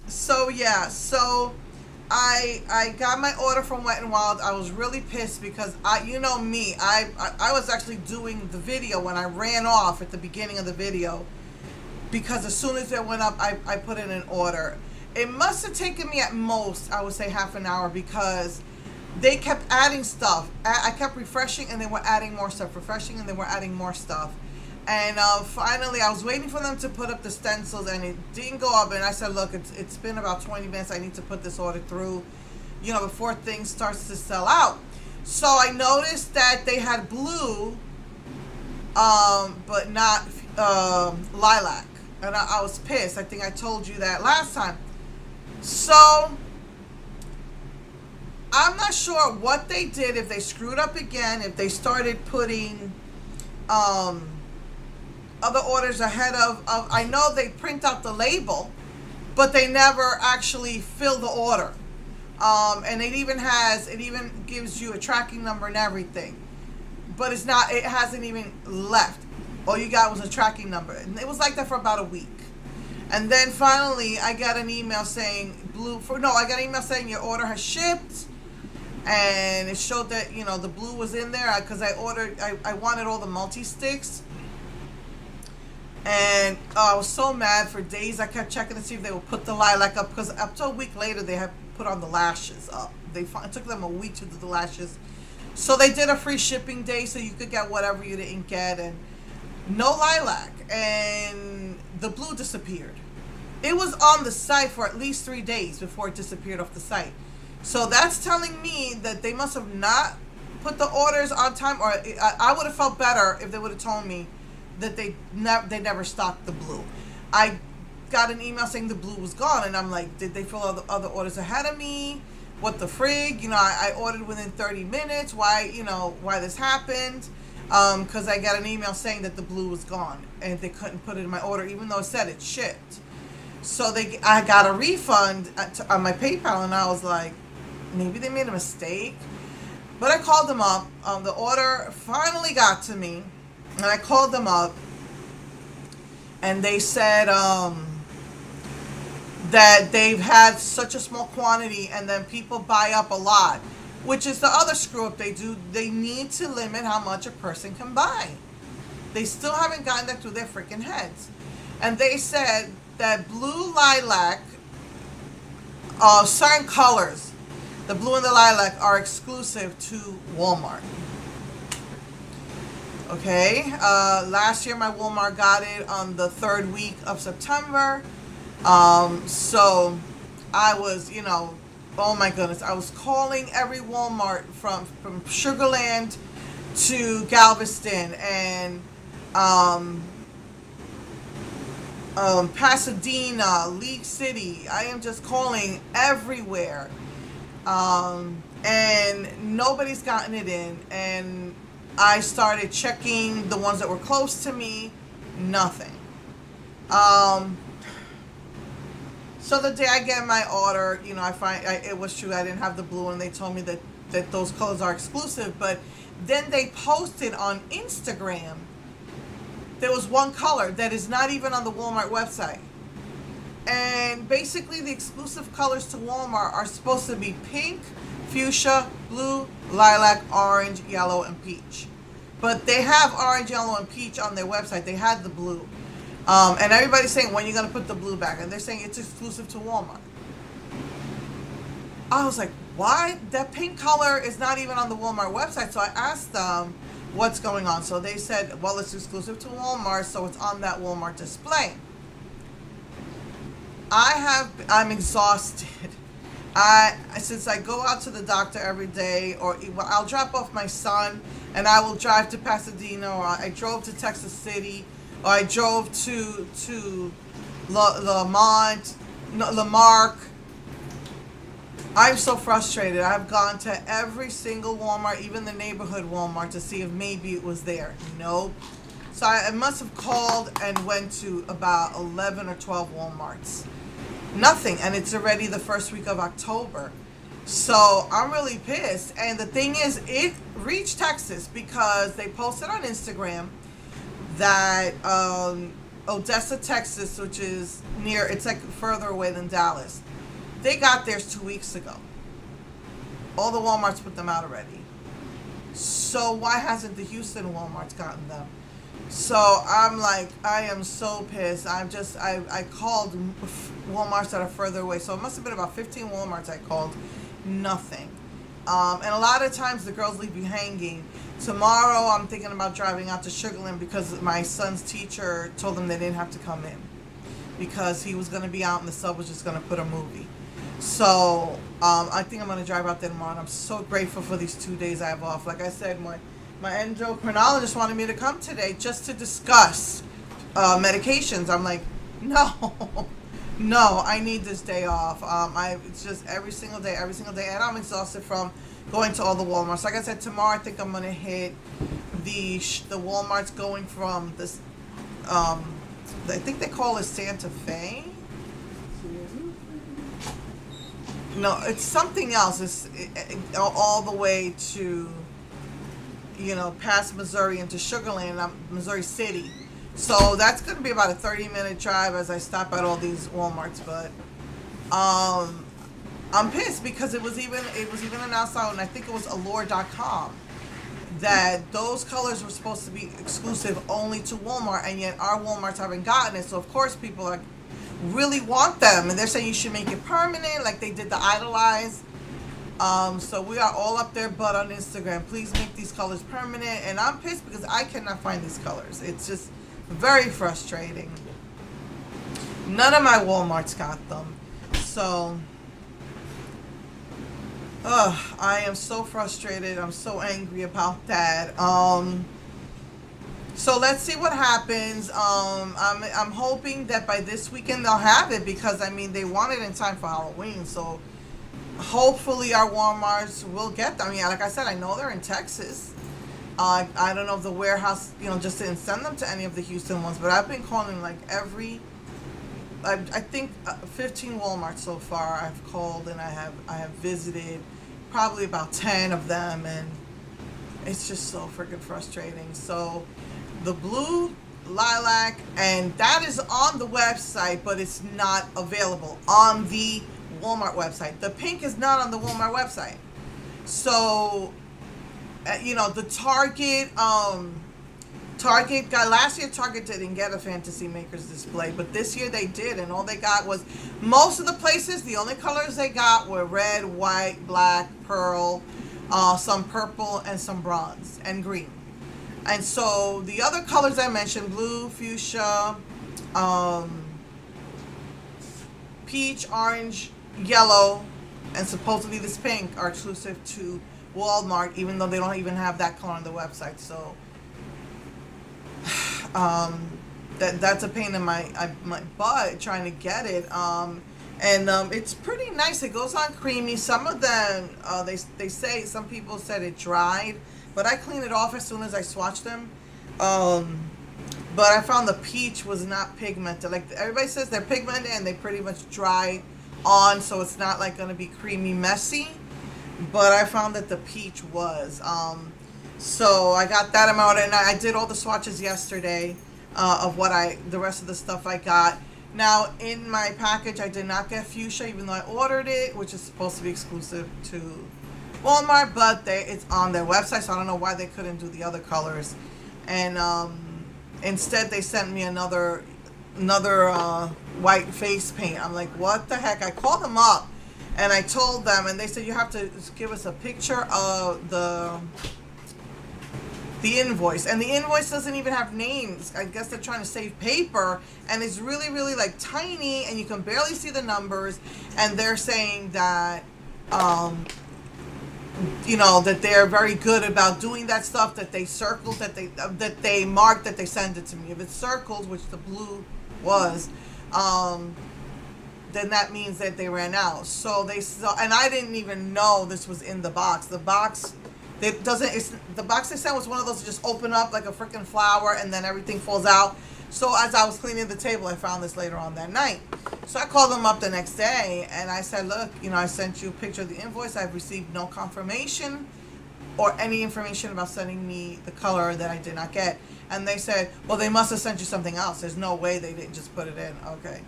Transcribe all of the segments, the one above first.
So yeah, so I got my order from Wet and Wild. I was really pissed because you know me, I was actually doing the video when I ran off at the beginning of the video, because as soon as it went up, I put in an order. It must have taken me at most, I would say, half an hour, because they kept adding stuff. I kept refreshing and they were adding more stuff, refreshing and they were adding more stuff. And finally, I was waiting for them to put up the stencils, and it didn't go up. And I said, look, it's been about 20 minutes. I need to put this order through, you know, before things starts to sell out. So I noticed that they had blue, but not lilac. And I was pissed. I think I told you that last time. So I'm not sure what they did, if they screwed up again, if they started putting other orders ahead of I know they print out the label, but they never actually fill the order. And it even gives you a tracking number and everything, but it hasn't even left. All you got was a tracking number, and it was like that for about a week. And then finally I got an email saying I got an email saying your order has shipped, and it showed that, you know, the blue was in there, because I wanted all the multi-sticks. And I was so mad for days. I kept checking to see if they would put the lilac up, because up to a week later they had put on the lashes up. It took them a week to do the lashes. So they did a free shipping day, so you could get whatever you didn't get, and no lilac. And the blue disappeared. It was on the site for at least 3 days before it disappeared off the site. So that's telling me that they must have not put the orders on time, or I would have felt better if they would have told me that they never stocked the blue. I got an email saying the blue was gone, and I'm like, did they fill all the other orders ahead of me? What the frig? You know, I ordered within 30 minutes. Why this happened? Because I got an email saying that the blue was gone and they couldn't put it in my order, even though it said it shipped. So I got a refund on my PayPal, and I was like, maybe they made a mistake. But I called them up. The order finally got to me. And I called them up, and they said that they've had such a small quantity, and then people buy up a lot, which is the other screw up they do. They need to limit how much a person can buy. They still haven't gotten that through their freaking heads. And they said that blue lilac, certain colors, the blue and the lilac, are exclusive to Walmart. Okay, last year my Walmart got it on the 3rd week of September. So I was, you know, oh my goodness, I was calling every Walmart from Sugarland to Galveston and Pasadena, League City. I am just calling everywhere, and nobody's gotten it in. And I started checking the ones that were close to me. Nothing. So the day I get my order, you know, it was true, I didn't have the blue, and they told me that those colors are exclusive. But then they posted on Instagram there was one color that is not even on the Walmart website. And basically the exclusive colors to Walmart are supposed to be pink, fuchsia, blue, lilac, orange, yellow, and peach. But they have orange, yellow, and peach on their website. They had the blue. And everybody's saying, when are you going to put the blue back? And they're saying it's exclusive to Walmart. I was like, why? That pink color is not even on the Walmart website. So I asked them what's going on. So they said, well, it's exclusive to Walmart, so it's on that Walmart display. I'm exhausted. Since I go out to the doctor every day, or I'll drop off my son and I will drive to Pasadena, or I drove to Texas City, or I drove to Lamarck. I'm so frustrated. I've gone to every single Walmart, even the neighborhood Walmart, to see if maybe it was there. Nope. So I must have called and went to about 11 or 12 Walmarts. Nothing. And it's already the first week of October. So I'm really pissed. And the thing is, it reached Texas because they posted on Instagram that Odessa, Texas, which is near, it's like further away than Dallas. They got theirs 2 weeks ago. All the Walmarts put them out already. So why hasn't the Houston Walmarts gotten them? So I'm like, I am so pissed. I called Walmarts that are further away. So it must have been about 15 Walmarts I called. Nothing. And a lot of times the girls leave you hanging. Tomorrow I'm thinking about driving out to Sugar Land because my son's teacher told them they didn't have to come in because he was going to be out and the sub was just going to put a movie. So I think I'm going to drive out there tomorrow, and I'm so grateful for these 2 days I have off. Like I said, my endocrinologist wanted me to come today just to discuss medications. I'm like, no, no, I need this day off. It's just every single day, and I'm exhausted from going to all the Walmarts. Like I said, tomorrow I think I'm going to hit the Walmarts going from this, I think they call it Santa Fe. No, it's something else. It's all the way to, past Missouri into Sugar Land, Missouri City. So that's going to be about a 30-minute drive as I stop at all these Walmarts. But I'm pissed because it was even announced out, and I think it was Allure.com, that those colors were supposed to be exclusive only to Walmart, and yet our Walmarts haven't gotten it. So of course people are really want them, and they're saying you should make it permanent like they did the Idolize. So we are all up there but on Instagram. Please make these colors permanent. And I'm pissed because I cannot find these colors. It's just very frustrating. None of my Walmarts got them. So I am so frustrated. I'm so angry about that. So let's see what happens. I'm hoping that by this weekend they'll have it because, they want it in time for Halloween. So hopefully our Walmarts will get them. Like I said, I know they're in Texas. I don't know if the warehouse, just didn't send them to any of the Houston ones. But I've been calling like I think 15 Walmarts so far I've called, and I have visited probably about 10 of them. And it's just so freaking frustrating. So the blue, lilac, and that is on the website, but it's not available on the Walmart website. The pink is not on the Walmart website. So, the Target got, last year Target didn't get a Fantasy Makers display, but this year they did, and all they got was, most of the places, the only colors they got were red, white, black, pearl, some purple, and some bronze, and green. And so the other colors I mentioned, blue, fuchsia, peach, orange, yellow, and supposedly this pink are exclusive to Walmart, even though they don't even have that color on the website. So that's a pain in my butt trying to get it. It's pretty nice. It goes on creamy. Some of them, they say, some people said it dried, but I cleaned it off as soon as I swatched them. But I found the peach was not pigmented. Like everybody says they're pigmented and they pretty much dry on, so it's not like going to be creamy messy. But I found that the peach was. So I got that amount, and I did all the swatches yesterday of the rest of the stuff I got. Now, in my package, I did not get fuchsia, even though I ordered it, which is supposed to be exclusive to Walmart, but it's on their website, so I don't know why they couldn't do the other colors. And instead, they sent me another white face paint. I'm like, what the heck? I called them up, and I told them, and they said, you have to give us a picture of the invoice, and the invoice doesn't even have names. I guess they're trying to save paper, and it's really, really like tiny, and you can barely see the numbers. And they're saying that that they're very good about doing that stuff, that they circled, that they marked, that they send it to me. If it's circled, which the blue was, then that means that they ran out. So and I didn't even know this was in the box. The box the box they sent was one of those that just open up like a freaking flower and then everything falls out. So as I was cleaning the table, I found this later on that night. So I called them up the next day and I said, look, I sent you a picture of the invoice. I've received no confirmation or any information about sending me the color that I did not get. And they said, well, they must have sent you something else. There's no way they didn't just put it in. Okay.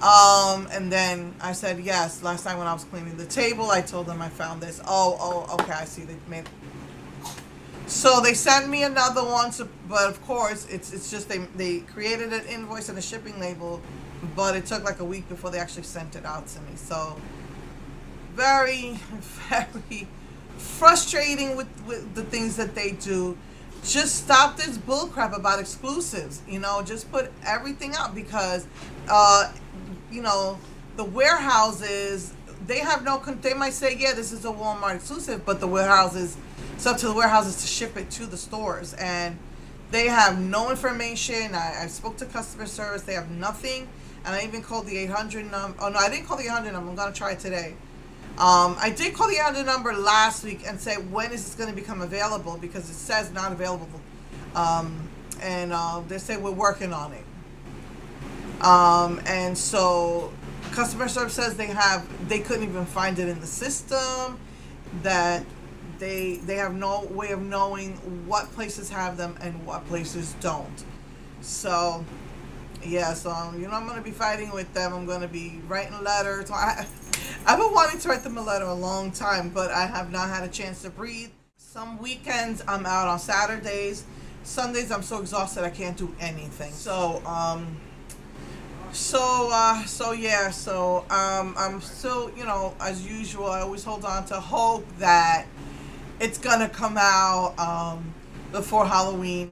And then I said, yes, last time when I was cleaning the table, I told them I found this. Okay, I see. They made. So they sent me another one, but of course, it's just they created an invoice and a shipping label, but it took like a week before they actually sent it out to me. So very, very frustrating with the things that they do. Just stop this bullcrap about exclusives. Just put everything out, because the warehouses, they have no. They might say, yeah, this is a Walmart exclusive, but the warehouses, it's up to the warehouses to ship it to the stores, and they have no information. I spoke to customer service. They have nothing, and I even called the 800 number. Oh no, I didn't call the 800 number. I'm gonna try it today. I did call the 800 number last week and say, when is this going to become available, because it says not available, and they say we're working on it. And so customer service says they couldn't even find it in the system, that they have no way of knowing what places have them and what places don't. So yeah, so I'm going to be fighting with them. I'm going to be writing letters. I've been wanting to write them a letter a long time, but I have not had a chance to breathe. Some weekends I'm out on Saturdays. Sundays I'm so exhausted I can't do anything. So I'm still, as usual, I always hold on to hope that it's gonna come out before Halloween.